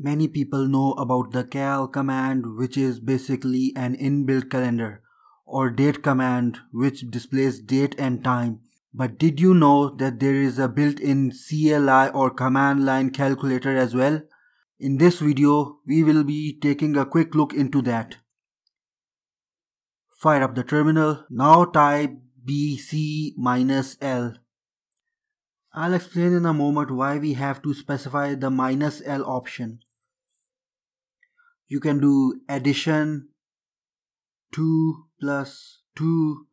Many people know about the cal command, which is basically an inbuilt calendar, or date command, which displays date and time. But did you know that there is a built-in CLI or command line calculator as well? In this video, we will be taking a quick look into that. Fire up the terminal. Now type BC-L. I'll explain in a moment why we have to specify the -L option. You can do addition 2 plus 2,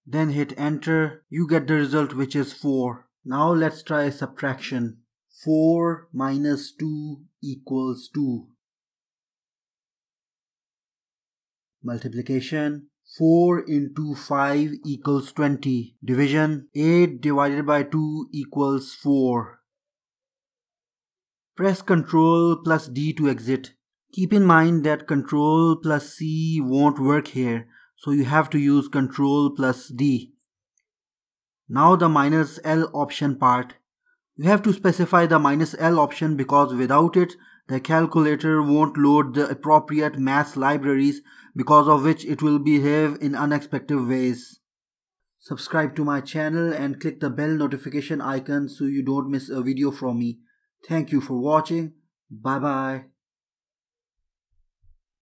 then hit enter. You get the result, which is 4. Now let's try subtraction. 4 minus 2 equals 2. Multiplication. 4 into 5 equals 20. Division. 8 divided by 2 equals 4. Press Ctrl plus D to exit. Keep in mind that Ctrl plus C won't work here, so you have to use Ctrl plus D. Now the -L option part. You have to specify the -L option because without it, the calculator won't load the appropriate math libraries, because of which it will behave in unexpected ways. Subscribe to my channel and click the bell notification icon so you don't miss a video from me. Thank you for watching. Bye bye.